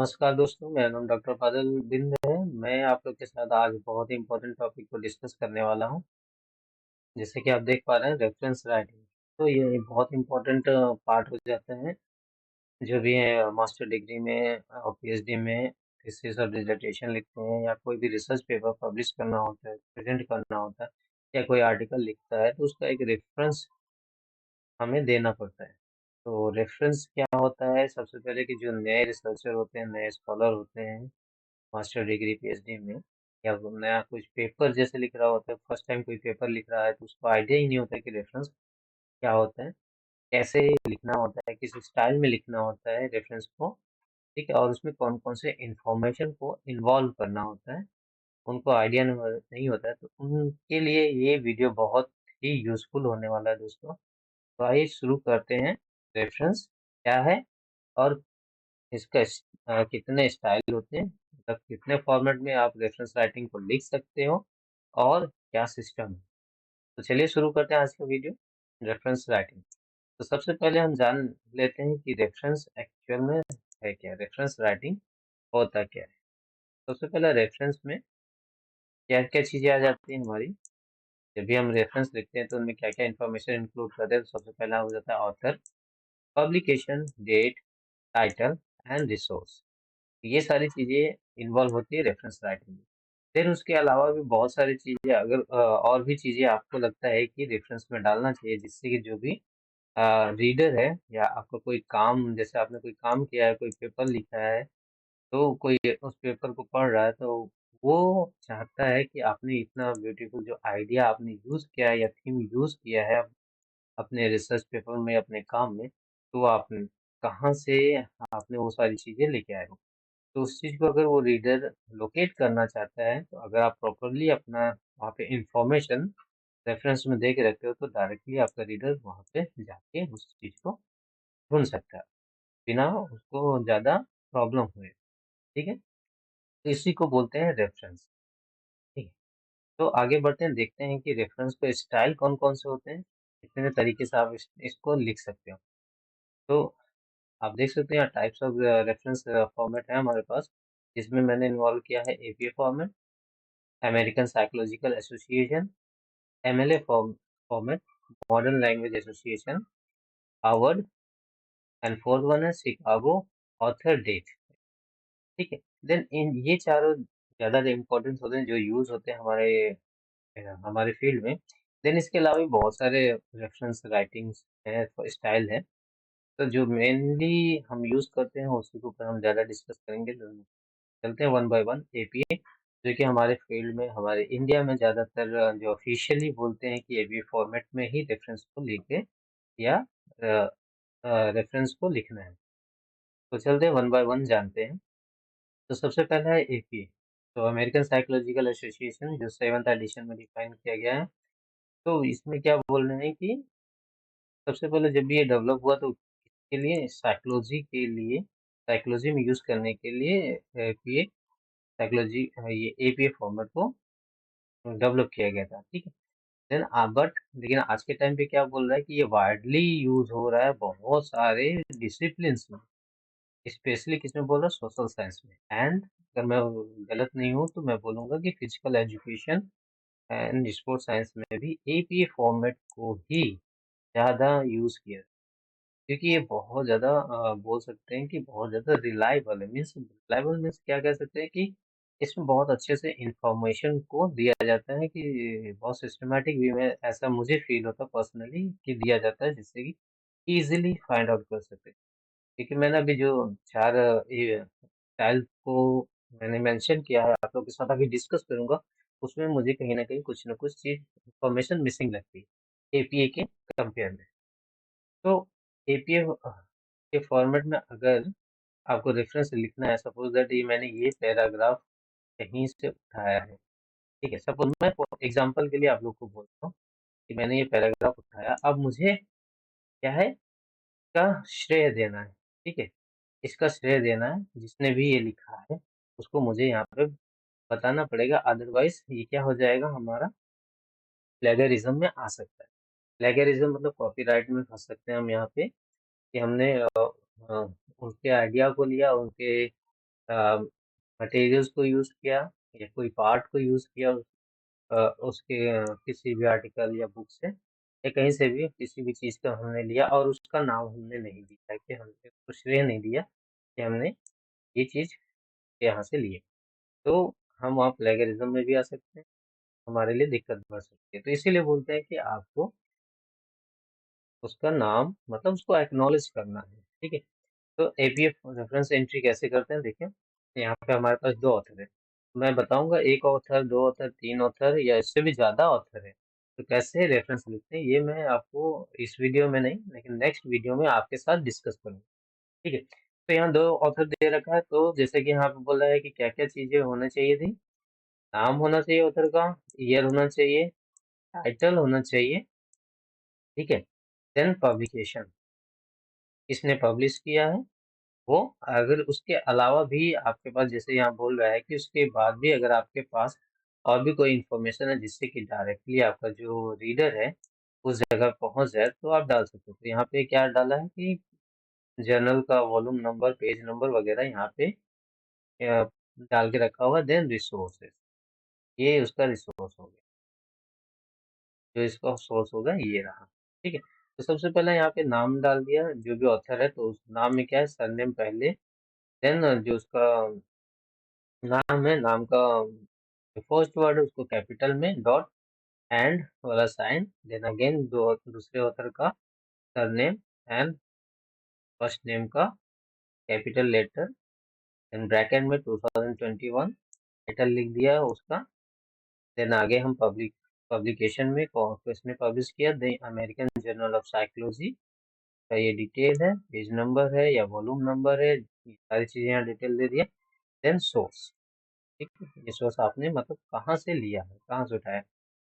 नमस्कार दोस्तों, मेरा नाम डॉक्टर बादल बिंद है। मैं आप लोग के साथ आज बहुत ही इम्पोर्टेंट टॉपिक को डिस्कस करने वाला हूं। जैसे कि आप देख पा रहे हैं, रेफरेंस राइटिंग। तो ये बहुत इम्पोर्टेंट पार्ट हो जाता है, जो भी है मास्टर डिग्री में और पीएचडी में थीसिस और डिसर्टेशन लिखते हैं, या कोई भी रिसर्च पेपर पब्लिश करना होता है, प्रेजेंट करना होता है, या कोई आर्टिकल लिखता है, तो उसका एक रेफरेंस हमें देना पड़ता है। तो रेफरेंस क्या होता है? सबसे पहले कि जो नए रिसर्चर होते हैं, नए स्कॉलर होते हैं मास्टर डिग्री पीएचडी में, या वो नया कुछ पेपर जैसे लिख रहा होता है, फर्स्ट टाइम कोई पेपर लिख रहा है, तो उसको आइडिया ही नहीं होता है कि रेफरेंस क्या होता है, कैसे लिखना होता है, किस स्टाइल में लिखना होता है रेफरेंस को। ठीक है, और उसमें कौन कौन से इंफॉर्मेशन को इन्वॉल्व करना होता है, उनको आइडिया नहीं होता है। तो उनके लिए ये वीडियो बहुत ही यूजफुल होने वाला है दोस्तों। तो आइए शुरू करते हैं। रेफरेंस क्या है, और इसका कितने स्टाइल होते हैं, मतलब कितने फॉर्मेट में आप रेफरेंस राइटिंग को लिख सकते हो, और क्या सिस्टम है। तो चलिए शुरू करते हैं आज का वीडियो, रेफरेंस राइटिंग। तो सबसे पहले हम जान लेते हैं कि रेफरेंस एक्चुअल में है क्या, रेफरेंस राइटिंग होता क्या है। सबसे पहले रेफरेंस में क्या क्या चीजें आ जाती हैं हमारी। जब भी हम रेफरेंस लिखते हैं तो उनमें क्या क्या इन्फॉर्मेशन इंक्लूड करते हैं, तो सबसे पहला हो जाता है author, publication date, title and resource. ये सारी चीजें इन्वॉल्व होती है रेफरेंस राइटिंग में। फिर उसके अलावा भी बहुत सारी चीजें, अगर और भी चीजें आपको लगता है कि रेफरेंस में डालना चाहिए, जिससे कि जो भी रीडर है, या आपका कोई काम, जैसे आपने कोई काम किया है, कोई पेपर लिखा है, तो कोई उस पेपर को पढ़ रहा है, तो वो चाहता है कि आपने इतना ब्यूटीफुल जो आइडिया आपने यूज किया है या थीम यूज किया है अपने रिसर्च पेपर में, अपने काम में, तो आप कहाँ से आपने वो सारी चीजें लेके आए हो। तो उस चीज़ को अगर वो रीडर लोकेट करना चाहता है, तो अगर आप प्रॉपरली अपना वहाँ पे इंफॉर्मेशन रेफरेंस में दे के रखते हो, तो डायरेक्टली आपका रीडर वहाँ पे जाके उस चीज़ को ढूंढ सकता है, बिना उसको ज़्यादा प्रॉब्लम हुए। ठीक है, तो इसी को बोलते हैं रेफरेंस। ठीक है, तो आगे बढ़ते हैं, देखते हैं कि रेफरेंस के स्टाइल कौन कौन से होते हैं, कितने तरीके से आप इसको लिख सकते हो। तो आप देख सकते हैं टाइप्स ऑफ रेफरेंस फॉर्मेट है हमारे पास, जिसमें मैंने इन्वॉल्व किया है APA format, American psychological association, MLA format, modern language association, Harvard, and fourth one है शिकागो ऑथर डेट। ठीक है, देन इन ये चारों ज्यादा इम्पोर्टेंट होते हैं, जो यूज होते हैं हमारे फील्ड में। देन इसके अलावा भी बहुत सारे रेफरेंस राइटिंग्स है, स्टाइल है। तो जो मेनली हम यूज करते हैं उसी के ऊपर हम ज्यादा डिस्कस करेंगे। तो चलते हैं वन बाय वन। एपीए, जो कि हमारे फील्ड में, हमारे इंडिया में ज़्यादातर जो ऑफिशियली बोलते हैं कि एपीए फॉर्मेट में ही रेफरेंस को लिखे, या रेफरेंस को लिखना है। तो चलते हैं वन बाय वन जानते हैं। तो सबसे पहला है एपीए, तो अमेरिकन साइकोलॉजिकल एसोसिएशन, जो 7th एडिशन में डिफाइन किया गया है। तो इसमें क्या बोल रहे हैं कि सबसे पहले जब ये डेवलप हुआ, तो इसके लिए साइकोलॉजी के लिए, साइकोलॉजी में यूज करने के लिए एपीए साइकोलॉजी, ये एपीए फॉर्मेट को डेवलप किया गया था। ठीक है, देन बट लेकिन आज के टाइम पे क्या बोल रहा है कि ये वाइडली यूज हो रहा है बहुत सारे डिसिप्लिन में, स्पेशली किसमें बोल रहा है, सोशल साइंस में। एंड अगर मैं गलत नहीं हूँ तो मैं बोलूँगा कि physical education and sport science में भी एपीए फॉर्मेट को ही ज़्यादा यूज किया, क्योंकि ये बहुत ज़्यादा बोल सकते हैं कि बहुत ज़्यादा रिलायबल है। मीन्स रिलायबल मीन्स क्या कह सकते हैं कि इसमें बहुत अच्छे से इंफॉर्मेशन को दिया जाता है, कि बहुत सिस्टमेटिक वे में, ऐसा मुझे फील होता है पर्सनली कि दिया जाता है, जिससे कि इजीली फाइंड आउट कर सकते हैं। क्योंकि मैंने अभी जो चार ये स्टाइल को मैंने मेंशन किया है, आप लोग के साथ अभी डिस्कस करूंगा, उसमें मुझे कहीं ना कहीं कुछ ना कुछ चीज इंफॉर्मेशन मिसिंग लगती है एपीए के कंपेयर में। तो एपीए के फॉर्मेट में अगर आपको रेफरेंस लिखना है, सपोज दैट ये मैंने ये पैराग्राफ कहीं से उठाया है। ठीक है, सपोज मैं एग्जांपल के लिए आप लोग को बोलता हूँ कि मैंने ये पैराग्राफ उठाया, अब मुझे क्या है, इसका श्रेय देना है। ठीक है, इसका श्रेय देना है, जिसने भी ये लिखा है उसको मुझे यहाँ पे बताना पड़ेगा, अदरवाइज ये क्या हो जाएगा, हमारा प्लेगरिज्म में आ सकता है। प्लेगरिज्म मतलब कॉपीराइट में फंस सकते हैं हम यहाँ पे, कि हमने उनके आइडिया को लिया, उनके मटेरियल्स को यूज किया या कोई पार्ट को यूज किया उसके किसी भी आर्टिकल या बुक से या कहीं से भी किसी भी चीज का हमने लिया और उसका नाम हमने नहीं दिया कि हमने उसको श्रेय नहीं दिया कि हमने ये चीज यहाँ से ली है। तो हम वहाँ प्लेगरिज्म में भी आ सकते हैं, हमारे लिए दिक्कत बढ़ सकती है। तो इसीलिए बोलते हैं कि आपको उसका नाम मतलब उसको एक्नॉलेज करना है। ठीक है, तो एपीएफ रेफरेंस एंट्री कैसे करते हैं देखिए। यहाँ पे हमारे पास दो ऑथर है, मैं बताऊंगा एक ऑथर, दो ऑथर, तीन ऑथर या इससे भी ज्यादा ऑथर है, तो कैसे रेफरेंस लिखते हैं ये मैं आपको इस वीडियो में नहीं लेकिन नेक्स्ट वीडियो में आपके साथ डिस्कस करूंगा। ठीक है, तो यहाँ दो ऑथर दे रखा है, तो जैसे कि यहाँ पे बोला है कि क्या क्या चीजें होनी चाहिए थी। नाम होना चाहिए ऑथर का, ईयर होना चाहिए, टाइटल होना चाहिए, ठीक है, देन पब्लिकेशन, किसने पब्लिश किया है वो। अगर उसके अलावा भी आपके पास जैसे यहाँ बोल रहा है कि उसके बाद भी अगर आपके पास और भी कोई इंफॉर्मेशन है जिससे कि डायरेक्टली आपका जो रीडर है उस जगह पहुंच जाए तो आप डाल सकते हो। तो यहाँ पे क्या डाला है कि जर्नल का वॉल्यूम नंबर, पेज नंबर वगैरह यहाँ पे डाल के रखा हुआ। देन रिसोर्सेज, ये उसका रिसोर्स हो गया, जो इसका सोर्स होगा ये रहा। ठीक है, तो सबसे पहले यहाँ पे नाम डाल दिया जो भी ऑथर है, तो उस नाम में क्या है, सरनेम पहले, देन जो उसका नाम है, नाम का फर्स्ट वर्ड उसको कैपिटल में, डॉट एंड वाला साइन, देन अगेन दो दूसरे ऑथर का सरनेम एंड फर्स्ट नेम का कैपिटल लेटर, देन ब्रैकेट में 2021 टाइटल लिख दिया उसका। देन आगे हम पब्लिकेशन में किसने पब्लिश किया, the American journal of psychology का ये डिटेल है, पेज नंबर है या वॉल्यूम नंबर है, ये सारी चीजें यहाँ डिटेल दे दिया। देन सोर्स, ठीक है, ये सोर्स आपने मतलब कहाँ से लिया है, कहाँ से उठाया।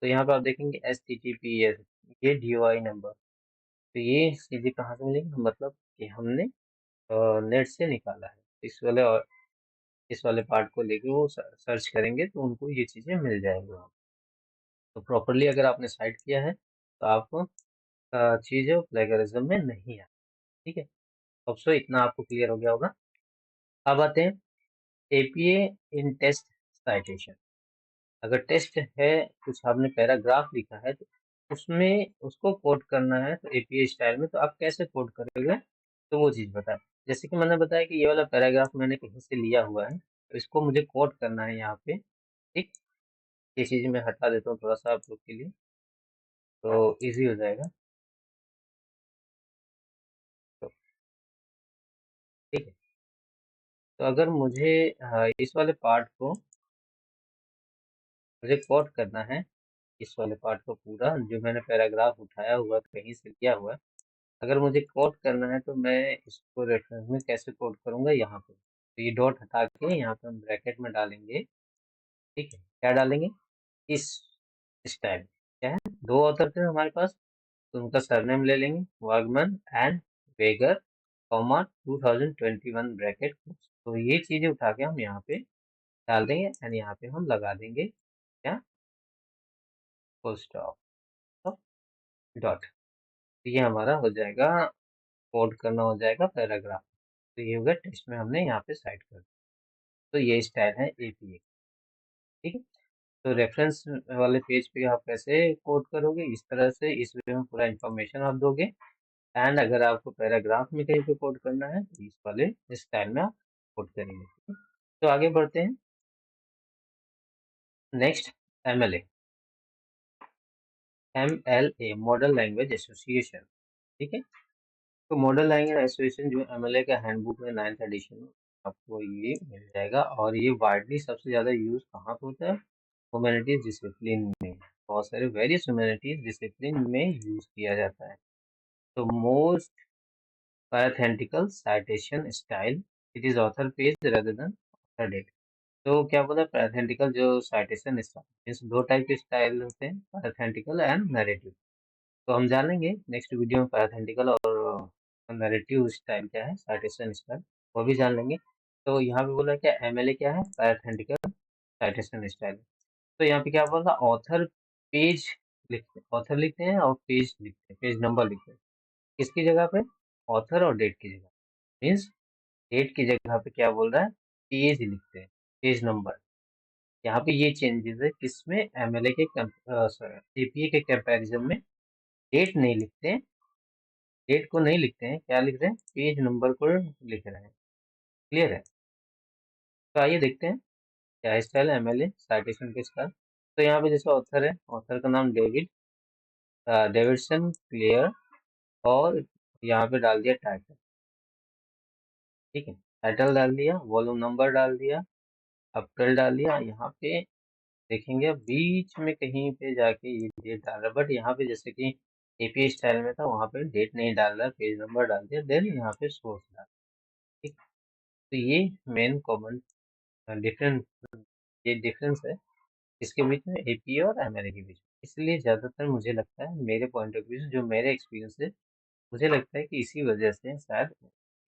तो यहाँ पे आप देखेंगे HTTPS, ये DOI नंबर, तो ये सीधे कहाँ से मिलेंगे, मतलब कि हमने नेट से निकाला है। इस वाले और इस वाले पार्ट को लेके वो सर्च करेंगे तो उनको ये चीजें मिल जाएंगी वहाँ। तो प्रॉपरली अगर आपने साइट किया है तो आपको चीज है प्लेगरिज्म में नहीं है। ठीक है, अब सो इतना आपको क्लियर हो गया होगा। अब आते हैं एपीए इन टेस्ट साइटेशन। अगर टेस्ट है, कुछ आपने पैराग्राफ लिखा है तो उसमें उसको कोड करना है तो एपीए स्टाइल में, तो आप कैसे कोड करोगे तो वो चीज़ बताए। जैसे कि मैंने बताया कि ये वाला पैराग्राफ मैंने कहीं से लिया हुआ है तो इसको मुझे कोड करना है यहाँ पे। ठीक, ये चीज़ मैं हटा देता हूँ थोड़ा सा आप लोग के लिए तो इजी हो जाएगा। तो ठीक है, तो अगर मुझे इस वाले पार्ट को मुझे कोड करना है, इस वाले पार्ट को पूरा जो मैंने पैराग्राफ उठाया हुआ कहीं से लिया हुआ है, अगर मुझे कोड करना है तो मैं इसको रेफरेंस में कैसे कोड करूंगा, यहाँ पे तो ये डॉट हटा के यहाँ पे हम ब्रैकेट में डालेंगे। ठीक है, क्या डालेंगे, इस स्टाइल, क्या है, दो ऑथर थे हमारे पास तो उनका सरनेम ले लेंगे, वागमन एंड वेगर, कॉमा 2021 ब्रैकेट। तो ये चीजें उठा के हम यहाँ पे डाल देंगे एंड यहाँ पे हम लगा देंगे क्या, फुल स्टॉप, डॉट। ये हमारा हो जाएगा, कोड करना हो जाएगा पैराग्राफ। तो ये हो गया टेक्स्ट में हमने यहाँ पे साइड कर दिया। तो ये स्टाइल है एपीए। ठीक है, तो रेफरेंस वाले पेज पे आप कैसे कोड करोगे, इस तरह से इस वे में पूरा इंफॉर्मेशन आप दोगे। एंड अगर आपको पैराग्राफ में कहीं पे कोड करना है तो इस वाले स्टाइल में आप कोड करेंगे। ठीक है? तो आगे बढ़ते हैं, next MLA, MLA model language association. ठीक है, तो मॉडल लैंग्वेज एसोसिएशन जो एमएलए का हैंडबुक में 9th एडिशन में आपको ये मिल जाएगा। और ये वाइडली सबसे ज़्यादा यूज कहाँ पे होता है, ह्यूमैनिटीज डिसिप्लिन में, बहुत सारे वेरियस ह्यूमैनिटीज डिसिप्लिन में यूज किया जाता है। तो most parenthetical citation style, it is author page rather than author date. तो क्या बोला, पैराथेंटिकल जो साइटेशन स्टाइल, इस दो टाइप के स्टाइल होते हैं, पैराथेंटिकल एंड नैरेटिव। तो हम जानेंगे नेक्स्ट वीडियो में पैराथेंटिकल और नैरेटिव स्टाइल क्या है, साइटेशन स्टाइल, वो भी जान लेंगे। तो यहाँ पे बोला क्या, एमएलए क्या है, पैराथेंटिकल साइटेशन स्टाइल। तो यहाँ पे क्या बोला, ऑथर पेज लिखते हैं, ऑथर लिखते हैं और पेज लिखते हैं, पेज नंबर लिखते हैं, किसकी जगह पे, ऑथर और डेट की जगह, मीन्स डेट की जगह पे क्या बोल रहा है, पेज लिखते हैं, पेज नंबर। यहाँ पे ये चेंजेस है किसमें, एमएलए के सॉरी एपीए के कंपैरिजन में डेट नहीं लिखते हैं, डेट को नहीं लिखते हैं, क्या लिख रहे हैं, पेज नंबर को लिख रहे हैं। क्लियर है? तो आइए देखते हैं क्या स्टाइल है एमएलए साइटेशन के स्टाइल। तो यहाँ पे जैसे ऑथर है, ऑथर का नाम डेविडसन क्लियर, और यहाँ पे डाल दिया टाइटल। ठीक है, टाइटल डाल दिया, वॉल्यूम नंबर डाल दिया, अप्रैल डाल दिया। यहाँ पे देखेंगे बीच में कहीं पे जाके ये डेट डाल रहा है, बट यहाँ पे जैसे कि एपीए स्टाइल में था वहाँ पे डेट नहीं डाल रहा, पेज नंबर डाल दिया, देन यहाँ पे सोर्स डाल। ठीक, तो ये मेन कॉमन डिफरेंस, ये डिफरेंस है इसके बीच में, एपीए और एमएलए के बीच में। इसलिए ज्यादातर मुझे लगता है, मेरे पॉइंट ऑफ व्यू से, जो मेरे एक्सपीरियंस है, मुझे लगता है कि इसी वजह से शायद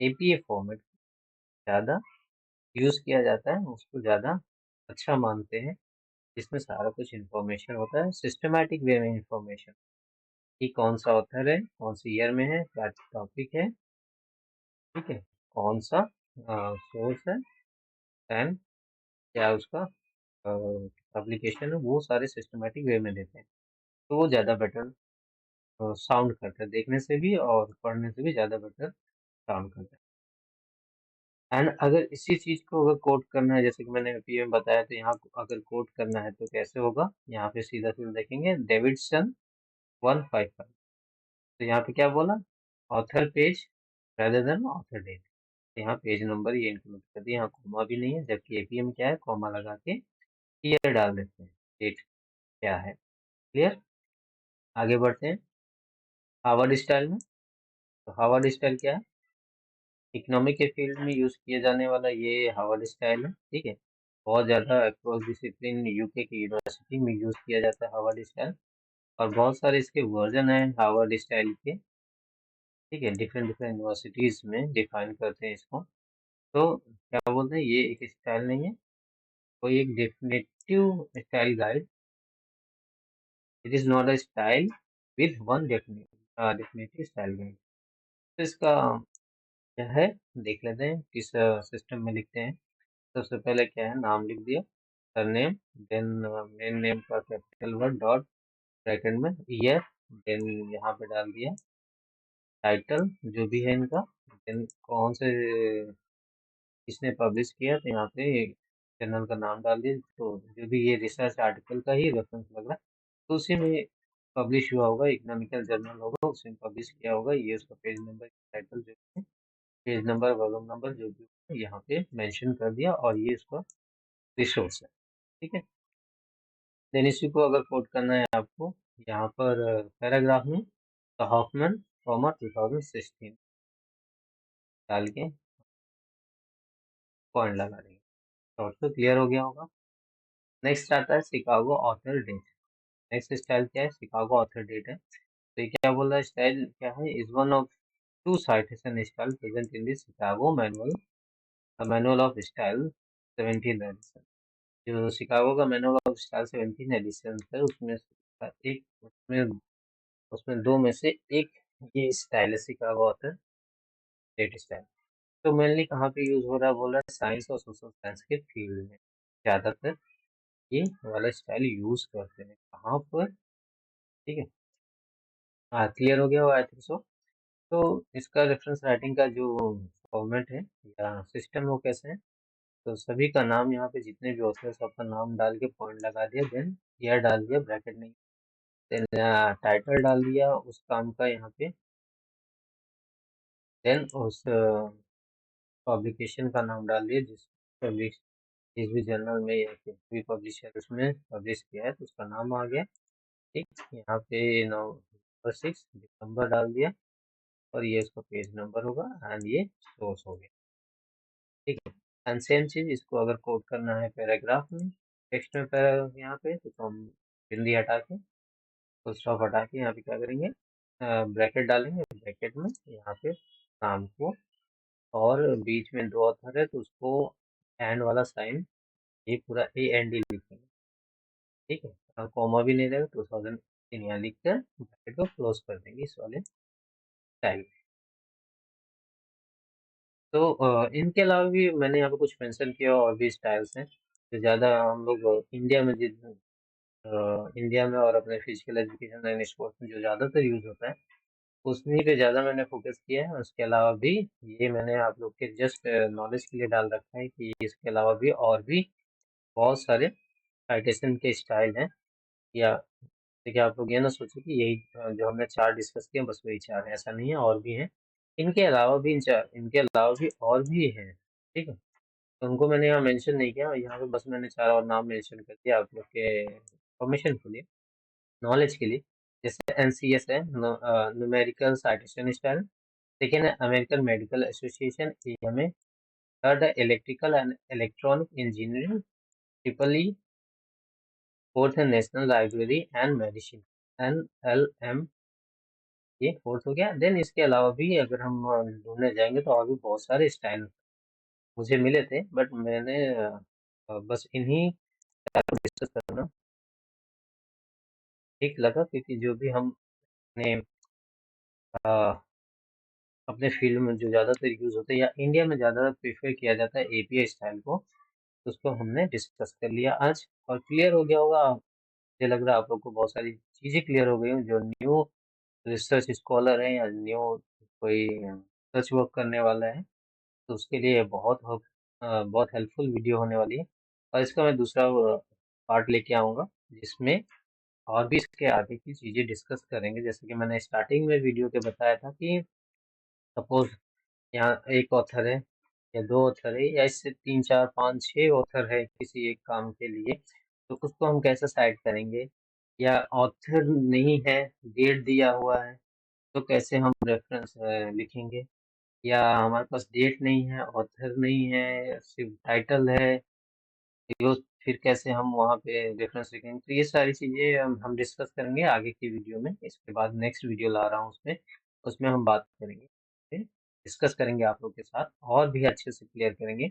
एपीए फॉर्मेट ज्यादा यूज किया जाता है, उसको ज्यादा अच्छा मानते हैं, जिसमें सारा कुछ इंफॉर्मेशन होता है सिस्टमैटिक वे में, इंफॉर्मेशन कि कौन सा ऑथर है, कौन सी ईयर में है, क्या टॉपिक है, ठीक है, कौन सा सोर्स है, एंड क्या उसका पब्लिकेशन है, वो सारे सिस्टमैटिक वे में देते हैं। तो वो ज़्यादा बेटर साउंड करता है, देखने से भी और पढ़ने से भी ज़्यादा बेटर साउंड करता है। एंड अगर इसी चीज़ को अगर कोट करना है, जैसे कि मैंने पीए में बताया, तो यहाँ अगर कोट करना है तो कैसे होगा, यहाँ पे सीधा सीधा देखेंगे, डेविडसन 155। तो यहाँ पे क्या बोला, author page rather than author date. यहाँ पेज नंबर ये इंक्लूड कर दिया, यहाँ कॉमा भी नहीं है, जबकि एपीए में क्या है, कॉमा लगा के ईयर डाल देते हैं, डेट क्या है। क्लियर? आगे बढ़ते हैं हार्वर्ड स्टाइल में। तो हार्वर्ड स्टाइल क्या है, इकोनॉमिक के फील्ड में यूज किया जाने वाला ये हार्वर्ड स्टाइल है। ठीक है, बहुत ज़्यादा अक्रॉस डिसिप्लिन यूके की यूनिवर्सिटी में यूज किया जाता है हार्वर्ड स्टाइल, और बहुत सारे इसके वर्जन हैं हार्वर्ड स्टाइल के। ठीक है, डिफरेंट डिफरेंट यूनिवर्सिटीज में डिफाइन करते हैं इसको। तो क्या बोलते हैं, ये एक स्टाइल नहीं है, कोई एक definitive style guide, it is not a style with one definitive style guide. तो इसका क्या है, देख लेते हैं किस सिस्टम में लिखते हैं। सबसे पहले क्या है, नाम लिख दिया, सरनेम, देन मेन नेम का कैपिटल वर्ड डॉट ब्रैकेट में ईयर, देन यहाँ पे डाल दिया टाइटल जो भी है इनका, देन कौन से किसने पब्लिश किया, तो यहाँ पे जर्नल का नाम डाल दिया। तो जो भी ये रिसर्च आर्टिकल का ही रेफरेंस लग रहा है, तो उसी में पब्लिश हुआ होगा, इकोनॉमिकल जर्नल होगा, उसमें पब्लिश किया होगा। ये उसका पेज नंबर, टाइटल जो है, पेज नंबर, वॉल्यूम नंबर जो भी होगा, यहाँ पे मेंशन कर दिया, और ये उसका रिसोर्स है। ठीक है, देन इसी को अगर कोट करना है आपको, यहाँ पर पैराग्राफ में, तो हॉफमैन, 2016 डाल के पॉइंट लगा देंगे। शॉर्ट तो क्लियर हो गया होगा। नेक्स्ट आता है Chicago author date. Next style क्या है, शिकागो ऑथर डेट है। तो ये क्या बोल रहा है, स्टाइल क्या है, is one of two citation style present in this Chicago manual, manual of style 17 edition. जो शिकागो का मैनुअल ऑफ स्टाइल 17 एडिशन है, उसमें एक, उसमें दो में से एक ये स्टाइल है, शिकागो ऑथर डेट स्टाइल। तो मेनली कहाँ पे यूज हो रहा है, बोल रहा है साइंस और सोशल साइंस के फील्ड में ज्यादातर ये वाला स्टाइल यूज करते हैं। कहाँ पर, ठीक है, हाँ क्लियर हो गया हो आई थिंक सो। तो इसका रेफरेंस राइटिंग का जो फॉर्मेट है या सिस्टम वो कैसे है, तो सभी का नाम, यहाँ पे जितने भी होते हैं सबका नाम डाल के पॉइंट लगा दिया, देन ईयर डाल दिया ब्रैकेट में, देन टाइटल डाल दिया उस काम का यहाँ पे, देन उस पब्लिकेशन का नाम डाल दिया, पब्लिश जिस भी जर्नल में या किसी भी पब्लिशर उसमें पब्लिश किया है, तो उसका नाम आ गया। ठीक, यहाँ पे नवंबर 6 दिसंबर डाल दिया, और ये इसका पेज नंबर होगा, एंड ये सोर्स हो गया। ठीक है, एंड सेम चीज इसको अगर कोड करना है पैराग्राफ में, टेक्स्ट में पैराग्राफ यहाँ पे, तो हम हिंदी हटा के, फुल स्टॉप हटा के, यहाँ पे क्या करेंगे, ब्रैकेट डालेंगे, ब्रैकेट में यहाँ पे नाम को, और बीच में दो ऑथर है तो उसको एंड वाला साइन, ये पूरा AND लिखेंगे। ठीक है, और कॉमा भी नहीं रहेगा, 2018 यहाँ लिख कर ब्रैकेट को क्लोज कर देंगे इस वाले स्टाइल। तो इनके अलावा भी मैंने यहाँ पे कुछ मेंशन किया और भी स्टाइल्स हैं जो ज़्यादा हम लोग इंडिया में और अपने फिजिकल एजुकेशन एंड स्पोर्ट्स में जो ज़्यादातर यूज होता है उसी पे ज़्यादा मैंने फोकस किया है। उसके अलावा भी ये मैंने आप लोग के जस्ट नॉलेज के लिए डाल रखा है कि इसके अलावा भी और भी बहुत सारे साइटेशन के स्टाइल हैं। या देखिए आप लोग ये ना सोचिए कि यही जो हमने चार डिस्कस किए बस वही चार हैं, ऐसा नहीं है, और भी हैं। इनके अलावा भी और भी हैं, ठीक है। तो उनको मैंने यहाँ मेंशन नहीं किया, यहाँ पे बस मैंने चार और नाम मेंशन कर दिया आप लोग के इंफॉर्मेशन के लिए, नॉलेज के लिए। जैसे एनसीएस है, न्यूमेरिकल साइटेशन स्टाइल। सेकेंड है American Medical Association, AMA. Third है electrical and electronic engineering, triple E. Fourth है National Library and Medicine, NLM। ये फोर्थ हो गया। देन इसके अलावा भी अगर हम ढूंढने जाएंगे तो और भी बहुत सारे स्टाइल मुझे मिले थे, बट मैंने बस इन्हीं को डिस्कस करना ठीक लगा, क्योंकि जो भी हम अपने अपने फील्ड में जो ज़्यादातर यूज होते हैं या इंडिया में ज़्यादा प्रेफर किया जाता है एपीआई स्टाइल को, तो उसको हमने डिस्कस कर लिया आज और क्लियर हो गया होगा। मुझे लग रहा है आप लोग को बहुत सारी चीज़ें क्लियर हो गई हों। जो न्यू रिसर्च स्कॉलर है या न्यू कोई रिसर्च वर्क करने वाला है, तो उसके लिए बहुत हेल्पफुल वीडियो होने वाली है। और इसका मैं दूसरा पार्ट लेके आऊँगा, जिसमें और भी इसके आगे की चीज़ें डिस्कस करेंगे। जैसे कि मैंने स्टार्टिंग में वीडियो के बताया था कि सपोज यहाँ एक ऑथर है या दो ऑथर है या इससे तीन चार पाँच छः ऑथर है किसी एक काम के लिए, तो उसको हम कैसे साइड करेंगे। या ऑथर नहीं है, डेट दिया हुआ है, तो कैसे हम रेफरेंस लिखेंगे। या हमारे पास डेट नहीं है, ऑथर नहीं है, सिर्फ टाइटल है, तो फिर कैसे हम वहाँ पे रेफरेंस लिखेंगे। तो ये सारी चीज़ें हम डिस्कस करेंगे आगे की वीडियो में। इसके बाद नेक्स्ट वीडियो ला रहा हूँ, उसमें उसमें हम बात करेंगे, फिर डिस्कस करेंगे आप लोग के साथ और भी अच्छे से क्लियर करेंगे।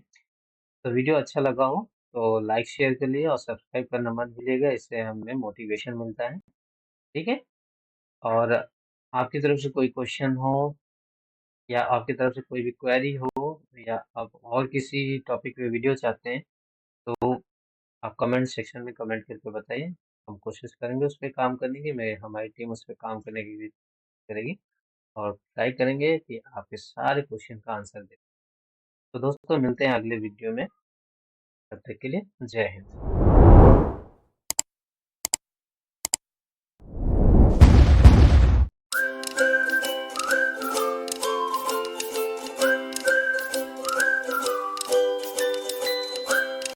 तो वीडियो अच्छा लगा हो तो लाइक शेयर कर लिए और सब्सक्राइब करना मत भूलिएगा, इससे हमें मोटिवेशन मिलता है, ठीक है। और आपकी तरफ से कोई क्वेश्चन हो या आपकी तरफ से कोई भी क्वेरी हो या आप और किसी टॉपिक पे वीडियो चाहते हैं, तो आप कमेंट सेक्शन में कमेंट करके बताइए। हम कोशिश करेंगे उस पर काम करने की, मैं हमारी टीम उस पर काम करने की भी करेगी और ट्राई करेंगे कि आपके सारे क्वेश्चन का आंसर दें। तो दोस्तों मिलते हैं अगले वीडियो में, तब तक के लिए जय हिंद।